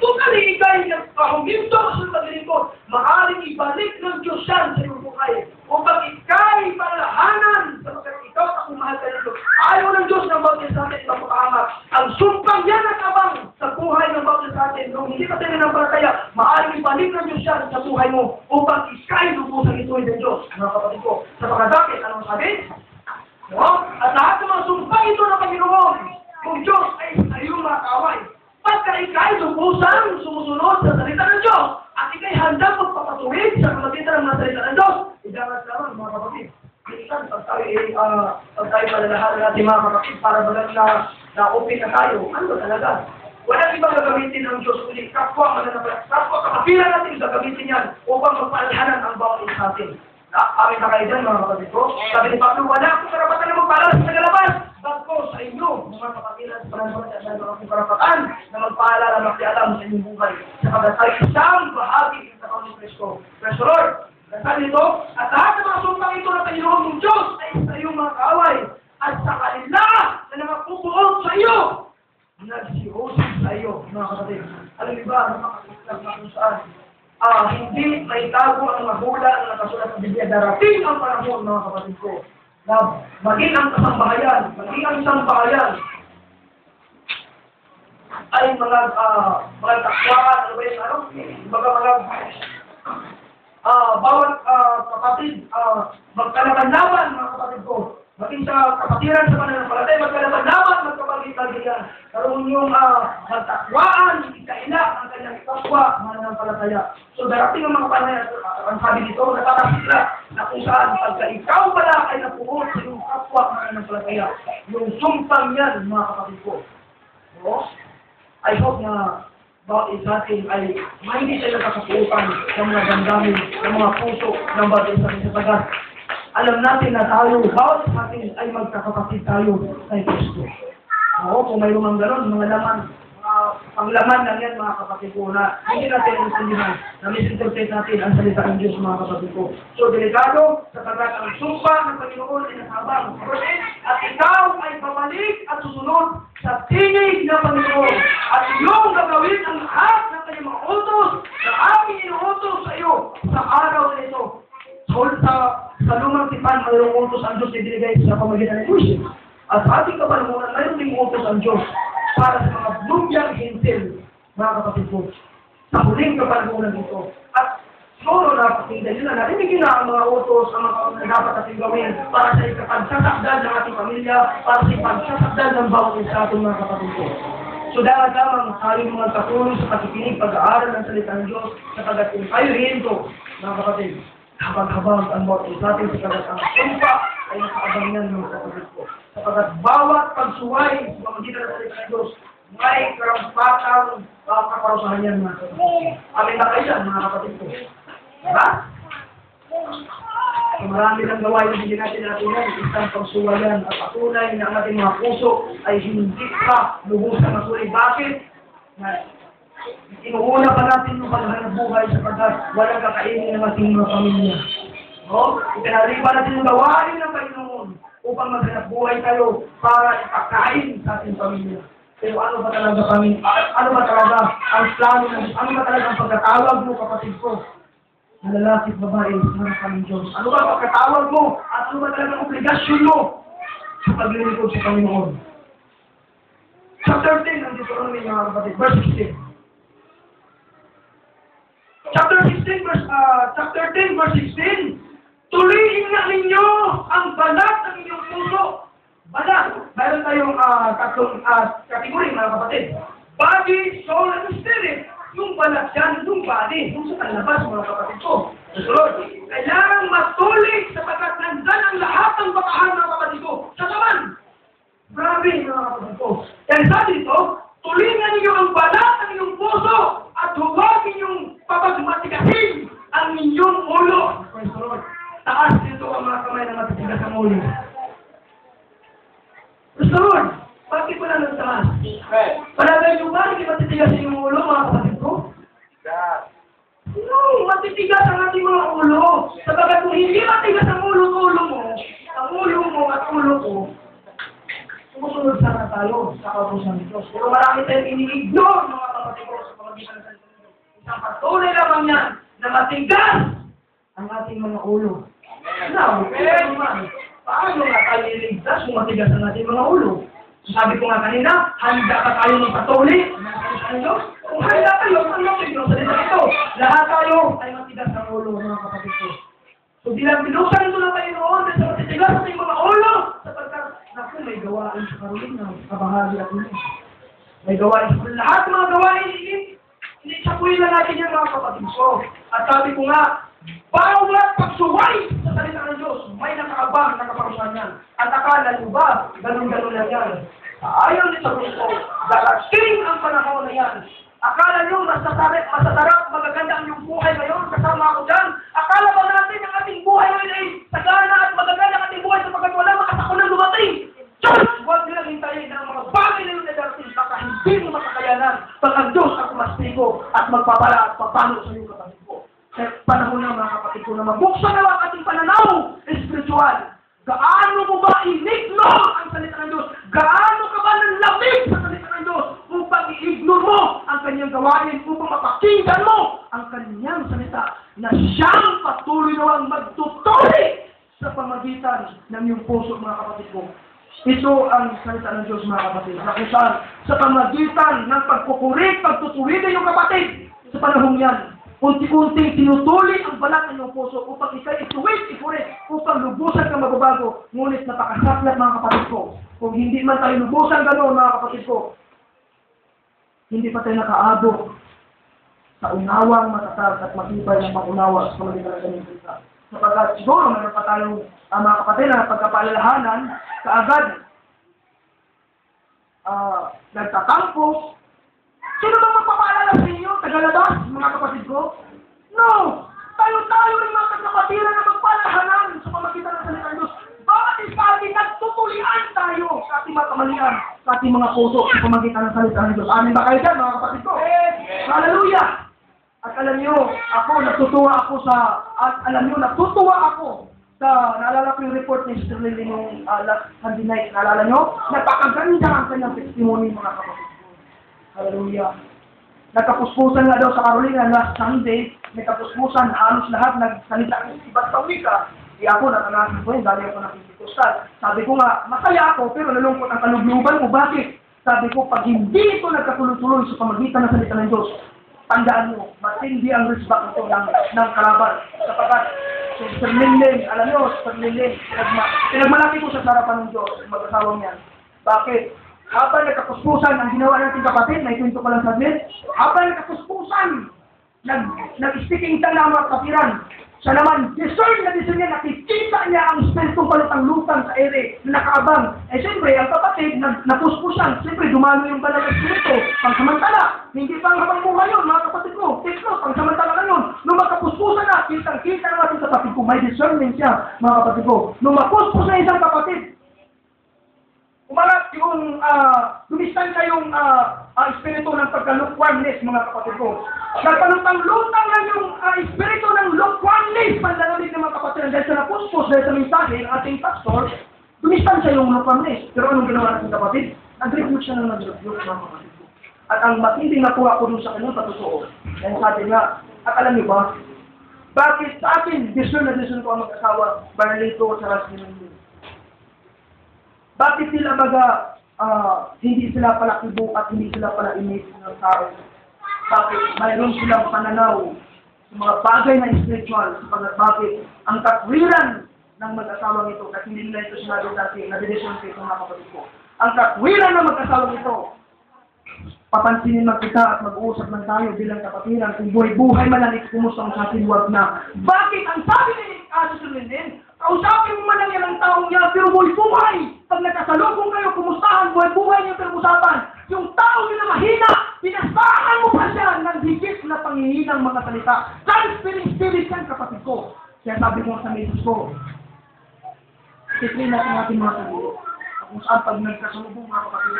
kung ikay huminto sa paglilingkod, maaaring ibalik ng Diyos yan sa iyong buhay. Kung ikay palahanan, sapagkat ikaw at kung mahal ka nito, ayaw ng Diyos ng bawat sa atin ipapahamak. Ang sumpang yan at abang sa buhay ng bawat sa atin, nung hindi ka tayo nanampalataya, maaaring ibalik ng Diyos yan sa buhay mo upang ikay lubusan ito ng Diyos. Mga kapatid ko, sapagkat bakit? Anong sabi? No? At lahat ng mga sumpang ito ng Panginoon, kung Diyos ay sa iyong mga kaaway, pagka ikay lubusan, sumusunod sa salita ng Diyos, at ikay handang magpapatuwid sa kamagitan ng mga salita ng Diyos, idaras naman mga kapatid. Minsan, pag tayo malalahanan natin mga kapatid, para balang na-open na tayo, ano ba talaga? Walang ibang gagamitin ng Diyos, kundi kapwa kapapilan natin gagamitin yan upang magpaalhanan ang bawat isa natin. Amin na kayo dyan mga kapatid ko. Sabi ni Pablo, wala akong karapatan na magpaalala sa nagalabas. Bago sa inyo, mga kapatiran sa pananampalataya at mga akong karapatan na magpaalala makialam sa inyong buhay. Sapagkat tayo isang bahagi ng katawan ni Kristo. Praise the Lord. Sabi nito, at lahat ng mga sumpang ito na Panginoon ng Diyos ay sa iyong mga kaaway. At sa kanila na nakapupuot sa iyo, nagsihusig sa iyo, mga kapatid. Alam niyo ba, napakasilang na kung saan? Hindi may tago ang mahula ang nakasulat sa Biblia. Darating ang panahon, mga kapatid ko, na maging ang kasambahayan, maging ang sambahayan ay mga takwaan, ano ba yun, ano? Bawat kapatid, magkalaban-laban, mga kapatid ko. Maging sa kapatiran sa pananampalataya, magkalaban-laban, magkapagkitagilan. Karoon yung magtakwaan, ikaila ang kanyang kapwa, mananampalataya. So darating ang mga panay, ang sabi dito, natatasila na kung saan pagka ikaw pala ay napuhot sa iyong kapwa, mananampalataya. Yung sumpang yan, mga kapatid ko. So, I hope na bawat isa atin ay hindi tayo nakakapuutan ng mga damdamin, ng mga puso, ng bawat isa atin sa tagat. Alam natin na tayo, bawat sa atin ay magkakapatid tayo kay Kristo. Oo, kung mayroong mga gano'n, mga laman, panglaman lang yan mga kapatid ko, na hindi natin intindihan, na misinterpret natin ang salita ng Diyos mga kapatid ko. So, delikado, sapagkat ang sumpa ng Panginoon ay nasabang. At ikaw ay babalik at susunod sa tinig ng Panginoon. At iyong gagawin ang lahat ng kanyang mga utos na aming inuutos sa iyo sa araw na ito. Sa lumang tipan, mayroong utos ang Diyos na binigay sa pamagitan ng Moses. At sa ating kapanahonan, mayroong ding utos ang Diyos para sa mga lumyang hintil, mga kapatid ko, sa huling kapanahonan ito. At siguro napakinggan nyo na, narinig na ang mga utos, ang mga dapat natin gawin para sa ikapagsasakdan ng ating pamilya, para sa ikapagsasakdan ng bawat isa ating mga kapatid ko. So dapat lamang tayo mga katulong sa pakikinig, pag-aaral ng salita ng Diyos, sapagkat kung tayo rin ito, mga kapatid, habang-habang ang bawat isa ating sapagkat ang sumpa ay nakaabang yan mga kapatid ko. Sapagkat bawat pagsuway sa pamagitan ng salita ng Diyos, may karampatang kaparusahan yan mga kapatid. Amin na kayo yan mga kapatid ko. Diba? So, marami ng gawain na hindi natin natunan, isang pagsuway yan at patunay na ang ating mga puso ay hindi pa lubusang masulit. Bakit? Inuuna pa natin yung paghahanap buhay sapagkat walang kakainin ng ating mga pamilya. No? Ipinariba natin yung gawain ng Panginoon upang maghanap buhay tayo para ipakain sa ating pamilya. Pero ano ba talaga kami? Ano ba talaga ang plano ng ano ba talaga ang pagkatawag mo, kapatid ko? Na lalaki at babae sa kaming Diyos. Ano ba ang pagkatawag mo? At ano ba talaga ang obligasyon mo sa paglilingkod sa Panginoon? Chapter 10 ang Deuteronomy, mga kapatid, verse 16. Chapter 10, verse 16. Tuloyin nga ninyo ang balat ng inyong puso. Balat. Mayroon tayong tatlong kategori, mga kapatid. Body, soul, and spirit. Yung balat yan, yung body. Yung sa kanlabas, mga kapatid ko. Susunod. Kailangan matuloy sapagkat nandyan ang lahat ng bakahan, mga kapatid ko. Sa kaman. Grabe, mga kapatid ko. Yan sabi dito, tuloyin nga ninyo ang balat ng inyong puso at huwag ninyong papagmatigasin ang inyong ulo. Taas dito ang mga kamay na matitigas ang ulo. Gusto Lord, bakit wala nang taas? Palagay nyo ba, hindi matitigas ang inyong ulo, mga kapatid ko? No, matitigas ang ating mga ulo. Sabagat kung hindi matigas ang ulo mo at ulo ko, sumusunod sana tayo sa kautusan ng Diyos. Pero marami tayong ini-ignore, mga kapatid ko, sa pamagitan Isang patuloy lamang yan na matigas ang ating mga ulo. Now, paano nga tayo iligtas kung matigas ang ating mga ulo? Sabi ko nga kanina, handa ka tayo ng patuloy. Kung handa tayo, tanggapin nyo sa dito ito. Lahat tayo ay matigas ang ulo, mga kapatid ko. So, binusan ito na tayo noon sa matitigas sa ating mga ulo. Sapagkat, naku, may gawain sa Carolina. Kabahagi ako niya. May gawain sa lahat ng mga gawain. Inisapuin na natin yung mga kapatid ko. At sabi ko nga, bawat pagsuway sa salita ng Diyos, may nakaabang na kaparusahan yan. At akala nyo ba, ganun-ganun lang yan. Ayaw din sa gusto, darating ang panahon na yan. Akala nyo, masasarap, magaganda ang iyong buhay ngayon, kasama ako dyan. Akala ba natin ang ating buhay ngayon ay sagana at magaganda ang ating buhay sapagkat wala makasakulang dumating? Diyos! Huwag nilang hintayin ang mga bagay na yun na darating, baka hindi mo makakayanan. Pag ang Diyos ang kumastigo at magpapala at papalo sa iyong kapatid ko. Kaya panahon na mga kapatid ko na mabuksan na ang ating pananaw espiritual. Gaano mo ba in-ignore ang salita ng Diyos? Gaano ka ba nanlamig sa salita ng Diyos upang i-ignore mo ang kanyang gawain, upang mapakinggan mo ang kanyang salita na siyang patuloy na ang magtutuloy sa pamagitan ng iyong puso, mga kapatid ko. Ito ang salita ng Diyos, mga kapatid. Na kung saan, sa pamagitan ng pagkukurik, pagtutuloy ng iyong kapatid sa panahong yan, unti-unting tinutuloy ang balat ng iyong puso upang ikay ituwid, upang lubusan kang mababago. Ngunit napakasaklat, mga kapatid ko. Kung hindi man tayo lubusan gano'n, mga kapatid ko, hindi pa tayo nakaabot sa unawang matatag at matibay ng pangunawa sa pamagitan ng kanyang salita. Sapagkat siguro mayroon pa tayong mga kapatid na pagkapaalalahanan, kaagad nagtatampo. Sino bang magpapaalala sa inyo? Tagalabas, mga kapatid ko? No! Tayo rin mga kapatiran na magpaalalahanan sa pamagitan ng salita ng Diyos. Bakit isagi nagtutulian tayo sa ating mga kamalian, sa ating mga puso sa pamagitan ng salita ng Diyos? Amin ba kayo dyan, mga kapatid ko? Hallelujah! At alam nyo, natutuwa ako sa, naalala ko yung report ni Sister Lily nung last Sunday night, naalala nyo? Napakaganda ang kanyang testimony, mga kapatid ko. Hallelujah. Nagkapuspusan nga daw sa Carolina last Sunday, nagkapuspusan, halos lahat nagsalita ng ibang tawika. Ako, natanasin ko yun, dahil ako nakikipustal. Sabi ko nga, masaya ako, pero nalungkot ang kalugluban mo. Bakit? Sabi ko, pag hindi ito nagkatuloy-tuloy sa pamagitan ng salita ng Diyos, tandaan mo, matindi ang respect ito ng kalaban. Sapagkat, Sir Lilin, alam nyo, Sir Lilin, pinagmalaki ko sa sarapan ng Diyos, mag-asawang yan. Bakit? Habang nagkapuspusan, ang ginawa natin kapatid, may kwento ko lang sabihin, habang nagkapuspusan, nag-sticking tang na mga kapiran, siya naman, discern niya, nakikita niya ang spiritong palutang-lutang sa ere na nakaabang. Eh siyempre, ang kapatid, napuspusan, siyempre, dumano yung banal na spirito, pangsamantala, hindi pang habang buhay yun, mga kapatid ko, take note, pangsamantala na yun. Nung magkapuspusan na, kitang-kita na natin kapatid ko, may discernment siya, mga kapatid ko. Nung mapuspus na isang kapatid, umalat yung dumistan kayong espiritu ng pagka-lukewarmness, mga kapatid ko. Nagpalutang-lutang lang yung espiritu ng lukewarmness, panlalamig ng mga kapatid. Dahil sa napuspos, dahil sa mensahe ng ating pastor, dumistan siya yung lukewarmness. Pero anong ginawa natin kapatid? Nag-refute siya ng nag-refute, mga kapatid ko. At ang matinding nakuha ko dun sa kanyang patutoo, dahil sa atin nga, at alam niyo ba, bakit sa atin, discern ko ang mag-asawa, Barlito at sa Rasmin. Bakit sila hindi sila pala kibo at hindi sila pala image ng tao? Bakit mayroon silang pananaw sa mga bagay na spiritual, sa bakit ang katwiran ng mag-asawang ito, kasi hindi nila ito sinabi dati, na-dedesyon ko ito, mga kapatid ko. Ang katwiran ng mag-asawang ito, papansinin man kita at mag-uusap man tayo bilang kapatiran, kung buhay-buhay man lang ito, kumusta ang sa atin, wag na. Bakit? Ang sabi ni Sister Lilin, kausapin mo man lang yan ang taong niya, pero buhay-buhay. Pag nagkasalubong kayo, kumustahan, buhay-buhay niyo pinag-usapan. Yung tao na mahina, pinasahan mo pa siya ng higit na panghihinang mga salita. Spirit yan, kapatid ko. Kaya sabi ko sa message ko, titlin natin mga sarili. Kung saan pag nagkasalubong mga kapatid,